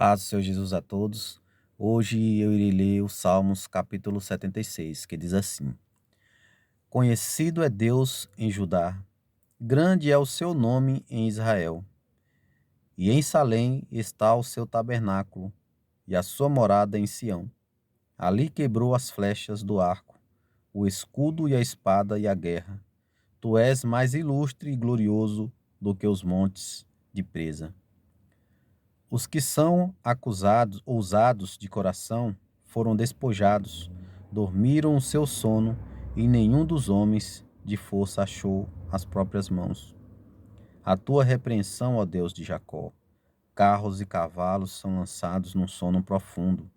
Paz do Senhor Jesus a todos. Hoje eu irei ler o Salmos capítulo 76, que diz assim: Conhecido é Deus em Judá, grande é o seu nome em Israel. E em Salém está o seu tabernáculo, e a sua morada em Sião. Ali quebrou as flechas do arco, o escudo e a espada e a guerra. Tu és mais ilustre e glorioso do que os montes de presa. Os que são acusados, ousados de coração, foram despojados, dormiram o seu sono, e nenhum dos homens de força achou as próprias mãos. A tua repreensão, ó Deus de Jacó, carros e cavalos são lançados num sono profundo.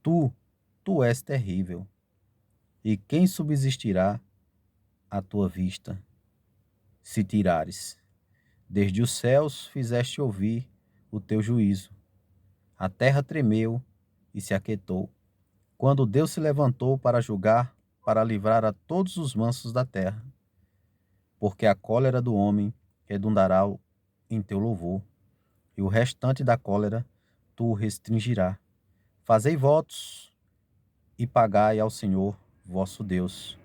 Tu és terrível, e quem subsistirá à tua vista, se tirares? Desde os céus fizeste ouvir o teu juízo. A terra tremeu e se aquietou, quando Deus se levantou para julgar, para livrar a todos os mansos da terra. Porque a cólera do homem redundará em teu louvor, e o restante da cólera tu restringirá. Fazei votos e pagai ao Senhor vosso Deus.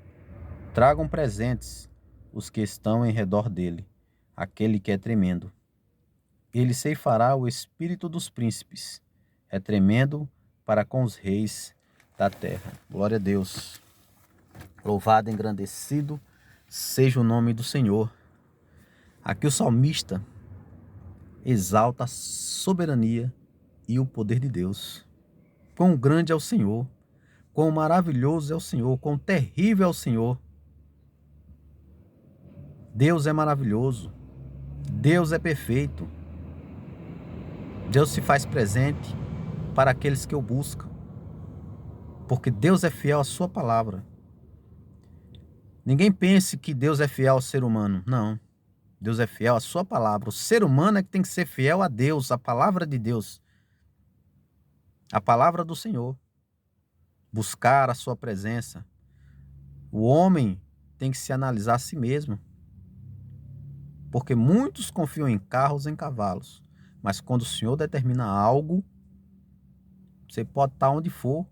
Tragam presentes os que estão em redor dele, aquele que é tremendo. Ele ceifará o espírito dos príncipes. É tremendo para com os reis da terra. Glória a Deus. Louvado e engrandecido seja o nome do Senhor. Aqui o salmista exalta a soberania e o poder de Deus. Quão grande é o Senhor, quão maravilhoso é o Senhor, quão terrível é o Senhor. Deus é maravilhoso, Deus é perfeito. Deus se faz presente para aqueles que o buscam, porque Deus é fiel à sua palavra. Ninguém pense que Deus é fiel ao ser humano. Não. Deus é fiel à sua palavra. O ser humano é que tem que ser fiel a Deus, a palavra de Deus, a palavra do Senhor. Buscar a sua presença. O homem tem que se analisar a si mesmo. Porque muitos confiam em carros, em cavalos. Mas quando o Senhor determina algo, você pode estar onde for.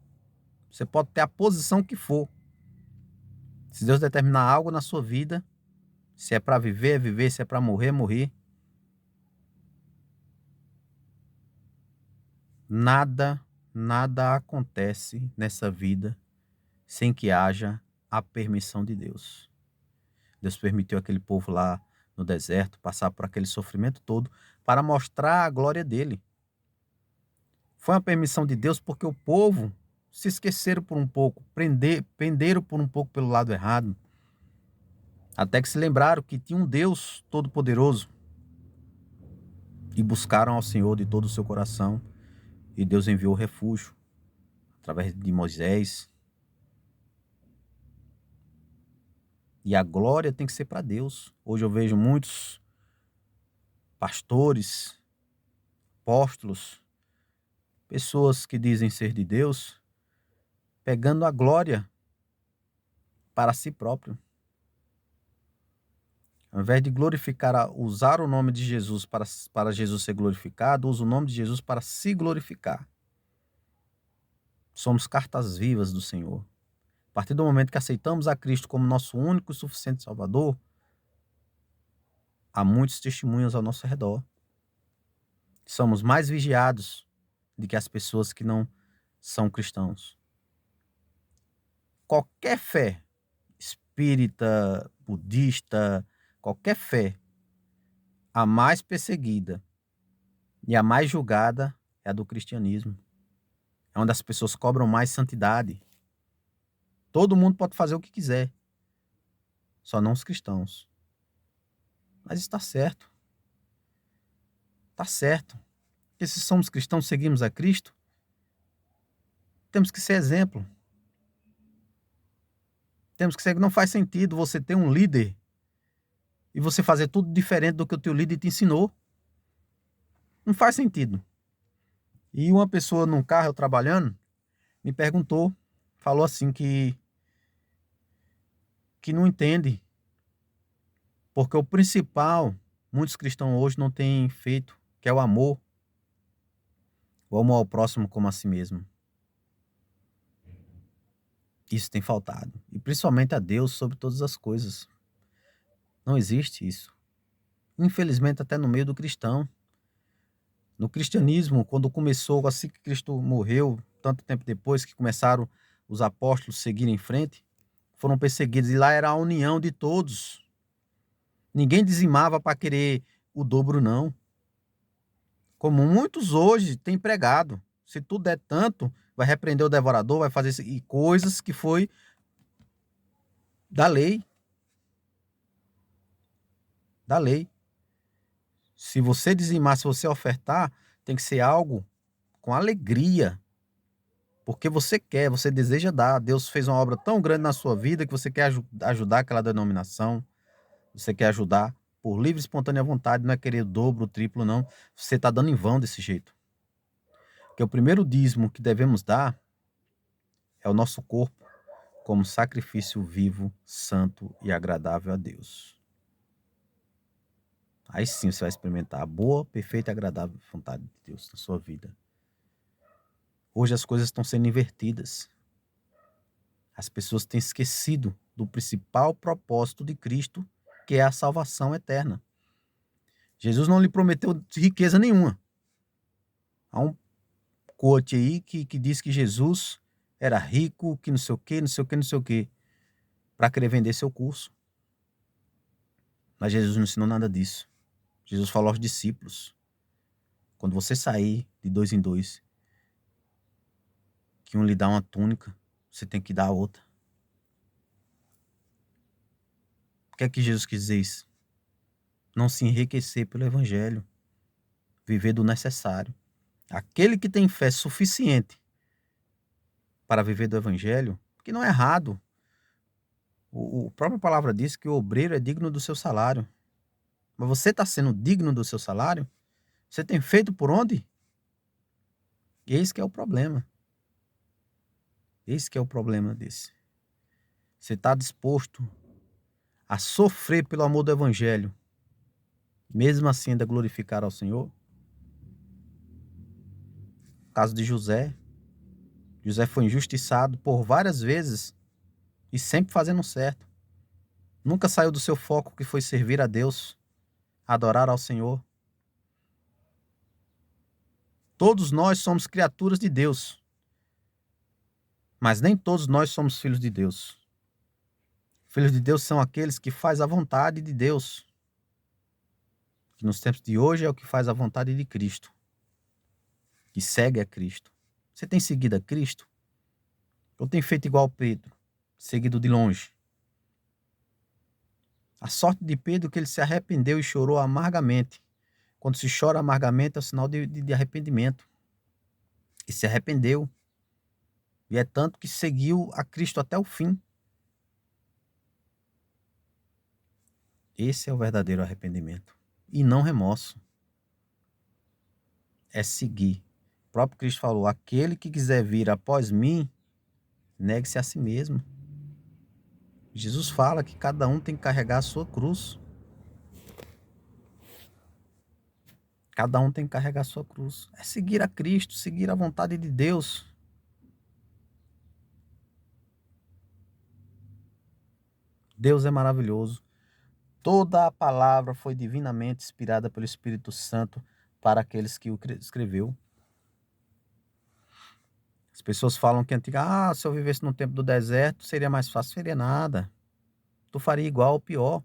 Você pode ter a posição que for. Se Deus determinar algo na sua vida, se é para viver, é viver. Se é para morrer, é morrer. Nada acontece nessa vida sem que haja a permissão de Deus. Deus permitiu aquele povo lá no deserto passar por aquele sofrimento todo para mostrar a glória dele. Foi uma permissão de Deus porque o povo se esqueceram por um pouco, prenderam por um pouco pelo lado errado, até que se lembraram que tinha um Deus todo-poderoso e buscaram ao Senhor de todo o seu coração, e Deus enviou refúgio através de Moisés. E a glória tem que ser para Deus. Hoje eu vejo muitos pastores, apóstolos, pessoas que dizem ser de Deus, pegando a glória para si próprio. Ao invés de glorificar, usar o nome de Jesus para Jesus ser glorificado, usa o nome de Jesus para se glorificar. Somos cartas vivas do Senhor. A partir do momento que aceitamos a Cristo como nosso único e suficiente Salvador, há muitos testemunhos ao nosso redor. Somos mais vigiados do que as pessoas que não são cristãos. Qualquer fé, espírita, budista, qualquer fé, a mais perseguida e a mais julgada é a do cristianismo. É onde as pessoas cobram mais santidade. Todo mundo pode fazer o que quiser, só não os cristãos. Mas está certo. Está certo. Porque se somos cristãos, seguimos a Cristo, temos que ser exemplo. Temos que ser. Não faz sentido você ter um líder e você fazer tudo diferente do que o teu líder te ensinou. Não faz sentido. E uma pessoa num carro, eu trabalhando, me perguntou, falou assim que não entende, porque o principal, muitos cristãos hoje não têm feito, que é o amor. O amor ao próximo como a si mesmo. Isso tem faltado. E principalmente a Deus sobre todas as coisas. Não existe isso. Infelizmente, até no meio do cristão. No cristianismo, quando começou, assim que Cristo morreu, tanto tempo depois que começaram os apóstolos a seguir em frente, foram perseguidos. E lá era a união de todos. Ninguém dizimava para querer o dobro, não. Como muitos hoje têm pregado. Se tudo der tanto, vai repreender o devorador, vai fazer e coisas que foi da lei. Da lei. Se você dizimar, se você ofertar, tem que ser algo com alegria. Porque você quer, você deseja dar. Deus fez uma obra tão grande na sua vida que você quer ajudar aquela denominação. Você quer ajudar por livre e espontânea vontade, não é querer o dobro, o triplo, não. Você está dando em vão desse jeito. Porque o primeiro dízimo que devemos dar é o nosso corpo como sacrifício vivo, santo e agradável a Deus. Aí sim você vai experimentar a boa, perfeita e agradável vontade de Deus na sua vida. Hoje as coisas estão sendo invertidas. As pessoas têm esquecido do principal propósito de Cristo, que é a salvação eterna. Jesus não lhe prometeu riqueza nenhuma. Há um quote aí que diz que Jesus era rico, que não sei o quê, não sei o quê, não sei o quê, para querer vender seu curso. Mas Jesus não ensinou nada disso. Jesus falou aos discípulos, quando você sair de 2 em 2, que um lhe dá uma túnica, você tem que dar a outra. O que é que Jesus quis dizer isso? Não se enriquecer pelo evangelho, viver do necessário. Aquele que tem fé suficiente para viver do evangelho, que não é errado. A própria palavra diz que o obreiro é digno do seu salário. Mas você está sendo digno do seu salário? Você tem feito por onde? Esse que é o problema. Esse que é o problema desse. Você está disposto a sofrer pelo amor do evangelho, mesmo assim ainda glorificar ao Senhor? No caso de José. José foi injustiçado por várias vezes e sempre fazendo certo. Nunca saiu do seu foco, que foi servir a Deus, adorar ao Senhor. Todos nós somos criaturas de Deus, mas nem todos nós somos filhos de Deus. Filhos de Deus são aqueles que fazem a vontade de Deus, que nos tempos de hoje é o que faz a vontade de Cristo, que segue a Cristo. Você tem seguido a Cristo? Ou tem feito igual Pedro, seguido de longe? A sorte de Pedro é que ele se arrependeu e chorou amargamente. Quando se chora amargamente é um sinal de arrependimento. E se arrependeu. E é tanto que seguiu a Cristo até o fim. Esse é o verdadeiro arrependimento. E não remorso. É seguir. O próprio Cristo falou, aquele que quiser vir após mim, negue-se a si mesmo. Jesus fala que cada um tem que carregar a sua cruz. Cada um tem que carregar a sua cruz. É seguir a Cristo, seguir a vontade de Deus. Deus é maravilhoso. Toda a palavra foi divinamente inspirada pelo Espírito Santo para aqueles que o escreveu. As pessoas falam que se eu vivesse no tempo do deserto, seria mais fácil. Seria nada. Tu faria igual ou pior.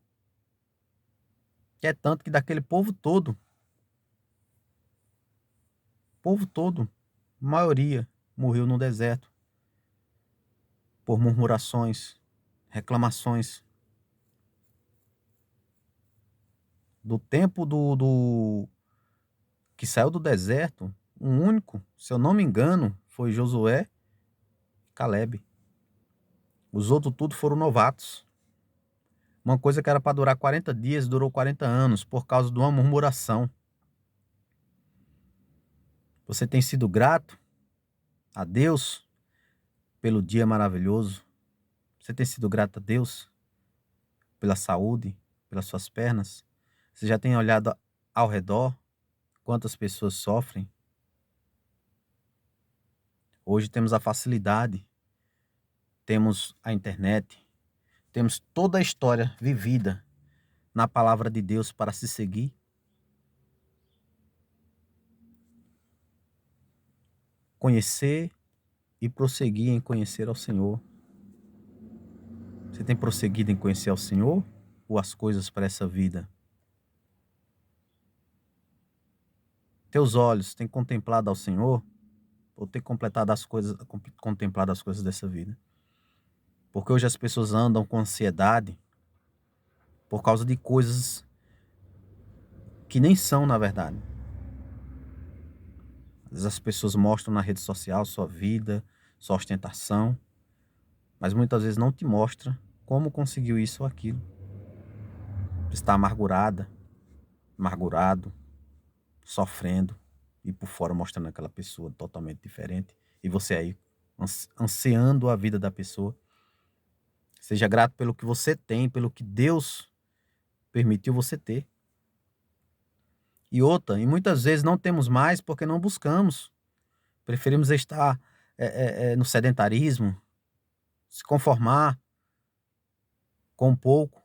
Que é tanto que daquele povo todo, maioria morreu no deserto por murmurações, reclamações. Do tempo que saiu do deserto, um único, se eu não me engano, foi Josué e Caleb. Os outros tudo foram novatos. Uma coisa que era para durar 40 dias, durou 40 anos por causa de uma murmuração. Você tem sido grato a Deus pelo dia maravilhoso? Você tem sido grato a Deus pela saúde, pelas suas pernas? Você já tem olhado ao redor quantas pessoas sofrem? Hoje temos a facilidade, temos a internet, temos toda a história vivida na palavra de Deus para se seguir. Conhecer e prosseguir em conhecer ao Senhor. Você tem prosseguido em conhecer ao Senhor ou as coisas para essa vida? Teus olhos têm contemplado ao Senhor ou têm contemplado as coisas dessa vida? Porque hoje as pessoas andam com ansiedade por causa de coisas que nem são, na verdade. Às vezes as pessoas mostram na rede social sua vida, sua ostentação, mas muitas vezes não te mostra como conseguiu isso ou aquilo. Está amargurada, amargurado, sofrendo e por fora mostrando aquela pessoa totalmente diferente. E você aí ansiando a vida da pessoa. Seja grato pelo que você tem, pelo que Deus permitiu você ter. E muitas vezes não temos mais porque não buscamos. Preferimos estar no sedentarismo, se conformar com pouco.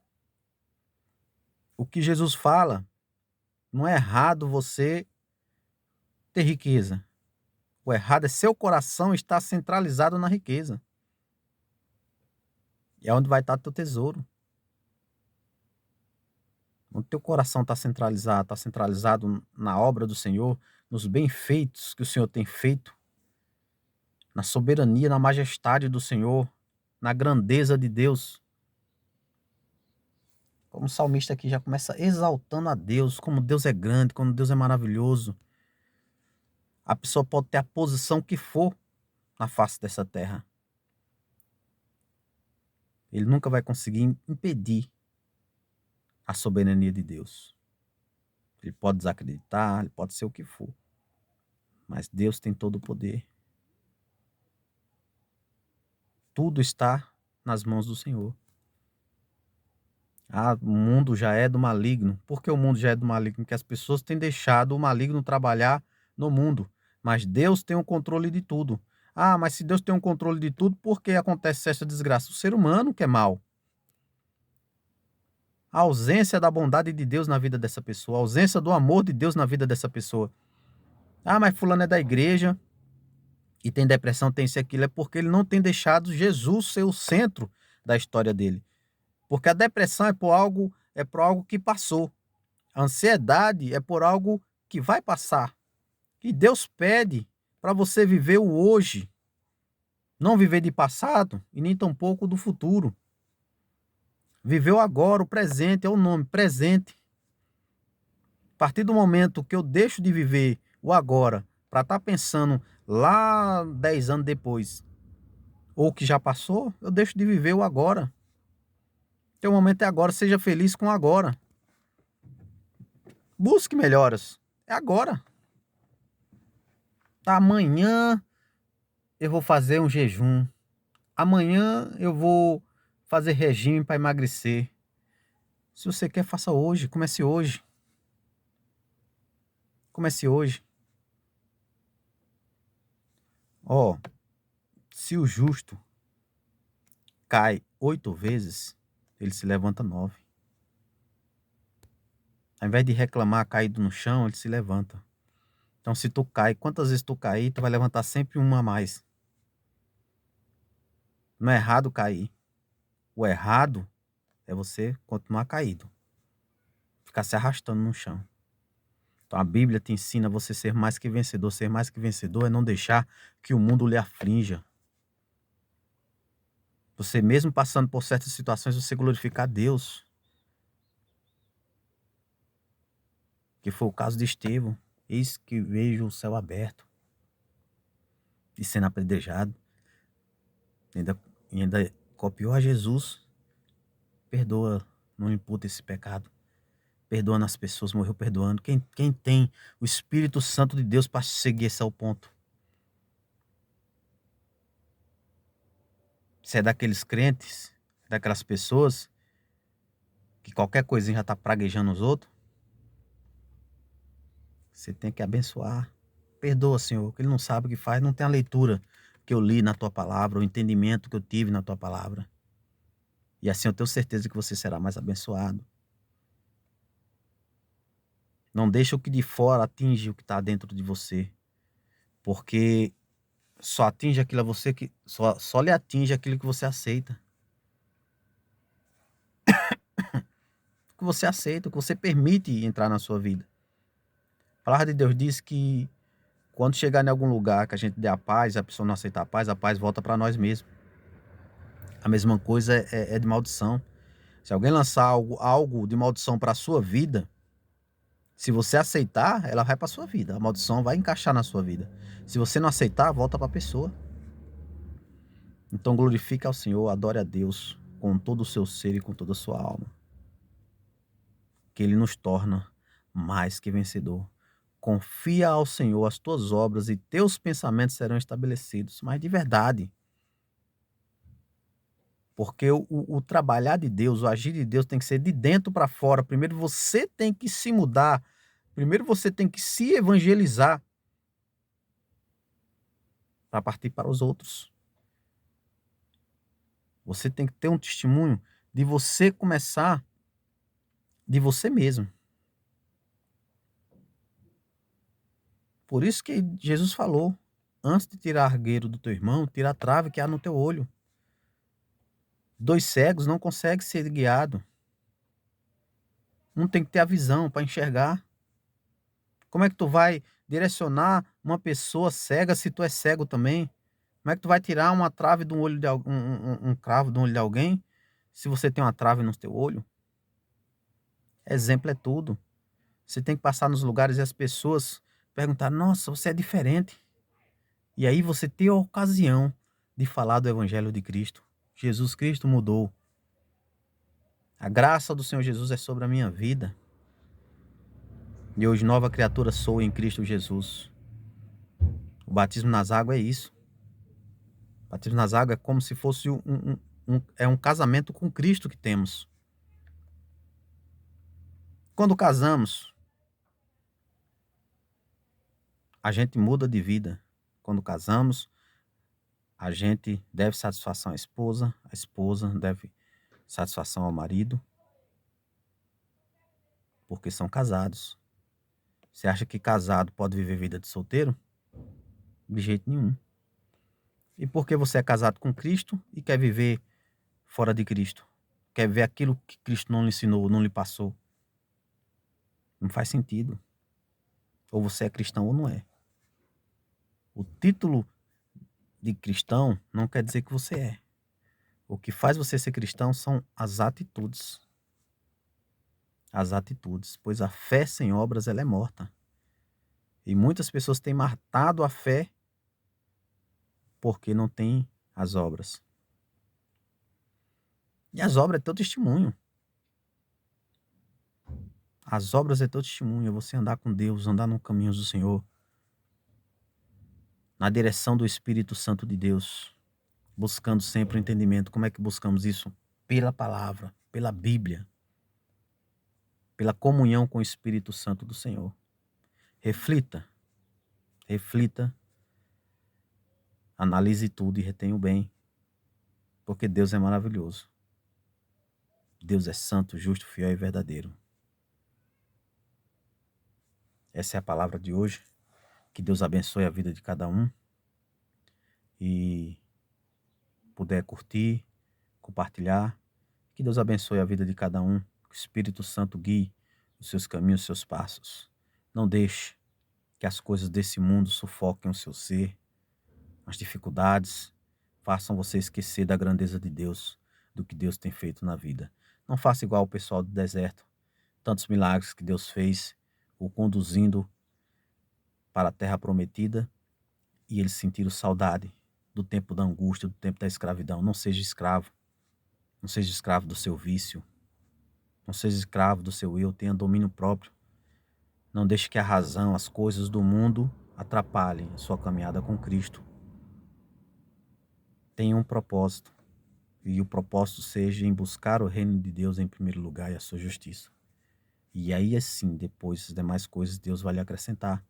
O que Jesus fala, não é errado você ter riqueza. O errado é seu coração estar centralizado na riqueza. E é onde vai estar teu tesouro. Onde teu coração está centralizado na obra do Senhor, nos bem-feitos que o Senhor tem feito, na soberania, na majestade do Senhor, na grandeza de Deus. Como o salmista aqui já começa exaltando a Deus, como Deus é grande, como Deus é maravilhoso. A pessoa pode ter a posição que for na face dessa terra. Ele nunca vai conseguir impedir a soberania de Deus. Ele pode desacreditar, ele pode ser o que for. Mas Deus tem todo o poder. Tudo está nas mãos do Senhor. O mundo já é do maligno. Por que o mundo já é do maligno? Porque as pessoas têm deixado o maligno trabalhar no mundo. Mas Deus tem o controle de tudo. Mas se Deus tem o controle de tudo, por que acontece essa desgraça? O ser humano que é mau. A ausência da bondade de Deus na vida dessa pessoa, a ausência do amor de Deus na vida dessa pessoa. Mas fulano é da igreja e tem depressão, tem isso e aquilo. É porque ele não tem deixado Jesus ser o centro da história dele. Porque a depressão é por algo que passou. A ansiedade é por algo que vai passar. E Deus pede para você viver o hoje. Não viver de passado e nem tampouco do futuro. Viver o agora, o presente, é o nome, presente. A partir do momento que eu deixo de viver o agora para estar pensando lá 10 anos depois, ou que já passou, eu deixo de viver o agora. Teu momento é agora, seja feliz com o agora. Busque melhoras. É agora. Amanhã eu vou fazer um jejum. Amanhã eu vou fazer regime para emagrecer. Se você quer, faça hoje. Comece hoje. Comece hoje. Se o justo cai 8 vezes, ele se levanta 9. Ao invés de reclamar caído no chão, ele se levanta. Então, se tu cai, quantas vezes tu cair, tu vai levantar sempre uma a mais. Não é errado cair. O errado é você continuar caído. Ficar se arrastando no chão. Então, a Bíblia te ensina a você ser mais que vencedor. Ser mais que vencedor é não deixar que o mundo lhe aflinja. Você mesmo passando por certas situações, você glorificar a Deus. Que foi o caso de Estevão. Eis que vejo o céu aberto e sendo apedrejado. Ainda copiou a Jesus. Perdoa, não imputa esse pecado. Perdoando as pessoas, morreu perdoando. Quem tem o Espírito Santo de Deus para seguir esse ao ponto? Você é daqueles crentes, daquelas pessoas que qualquer coisinha já está praguejando os outros? Você tem que abençoar. Perdoa, Senhor, que ele não sabe o que faz, não tem a leitura que eu li na tua palavra, o entendimento que eu tive na tua palavra. E assim eu tenho certeza que você será mais abençoado. Não deixa o que de fora atinge o que está dentro de você, porque só atinge aquilo a você que só lhe atinge aquilo que você aceita. O que você aceita, o que você permite entrar na sua vida. A palavra de Deus diz que quando chegar em algum lugar que a gente dê a paz, a pessoa não aceitar a paz volta para nós mesmos. A mesma coisa é de maldição. Se alguém lançar algo de maldição para a sua vida, se você aceitar, ela vai para a sua vida. A maldição vai encaixar na sua vida. Se você não aceitar, volta para a pessoa. Então glorifique ao Senhor, adore a Deus com todo o seu ser e com toda a sua alma. Que Ele nos torna mais que vencedor. Confia ao Senhor as tuas obras e teus pensamentos serão estabelecidos. Mas de verdade. Porque o trabalhar de Deus, o agir de Deus tem que ser de dentro para fora. Primeiro você tem que se mudar. Primeiro você tem que se evangelizar para partir para os outros. Você tem que ter um testemunho de você começar de você mesmo. Por isso que Jesus falou, antes de tirar argueiro do teu irmão, tira a trave que há no teu olho. 2 cegos não conseguem ser guiados. Um tem que ter a visão para enxergar. Como é que tu vai direcionar uma pessoa cega se tu é cego também? Como é que tu vai tirar uma trave de um olho de um cravo de um olho de alguém se você tem uma trave no teu olho? Exemplo é tudo. Você tem que passar nos lugares e as pessoas perguntar: nossa, você é diferente. E aí você tem a ocasião de falar do Evangelho de Cristo. Jesus Cristo mudou. A graça do Senhor Jesus é sobre a minha vida. E hoje nova criatura sou em Cristo Jesus. O batismo nas águas é isso. O batismo nas águas é como se fosse um casamento com Cristo que temos. Quando casamos, a gente muda de vida. Quando casamos, a gente deve satisfação à esposa, a esposa deve satisfação ao marido, porque são casados. Você acha que casado pode viver vida de solteiro? De jeito nenhum. E porque você é casado com Cristo e quer viver fora de Cristo? Quer ver aquilo que Cristo não lhe ensinou, não lhe passou? Não faz sentido. Ou você é cristão ou não é. O título de cristão não quer dizer que você é. O que faz você ser cristão são as atitudes. As atitudes. Pois a fé sem obras ela é morta. E muitas pessoas têm matado a fé porque não tem as obras. E as obras é teu testemunho. As obras é teu testemunho. É você andar com Deus, andar no caminho do Senhor. Na direção do Espírito Santo de Deus. Buscando sempre o entendimento. Como é que buscamos isso? Pela palavra, pela Bíblia. Pela comunhão com o Espírito Santo do Senhor. Reflita. Reflita. Analise tudo e retenha o bem. Porque Deus é maravilhoso. Deus é santo, justo, fiel e verdadeiro. Essa é a palavra de hoje. Que Deus abençoe a vida de cada um. E puder curtir, compartilhar. Que Deus abençoe a vida de cada um. Que o Espírito Santo guie os seus caminhos, os seus passos. Não deixe que as coisas desse mundo sufoquem o seu ser. As dificuldades façam você esquecer da grandeza de Deus, do que Deus tem feito na vida. Não faça igual o pessoal do deserto. Tantos milagres que Deus fez, o conduzindo para a terra prometida, e eles sentiram saudade do tempo da angústia, do tempo da escravidão. Não seja escravo. Não seja escravo do seu vício. Não seja escravo do seu eu. Tenha domínio próprio. Não deixe que a razão, as coisas do mundo atrapalhem a sua caminhada com Cristo. Tenha um propósito. E o propósito seja em buscar o reino de Deus em primeiro lugar e a sua justiça. E aí assim, depois as demais coisas Deus vai lhe acrescentar.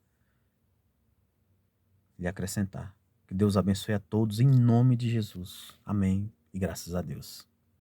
Lhe acrescentar. Que Deus abençoe a todos em nome de Jesus. Amém e graças a Deus.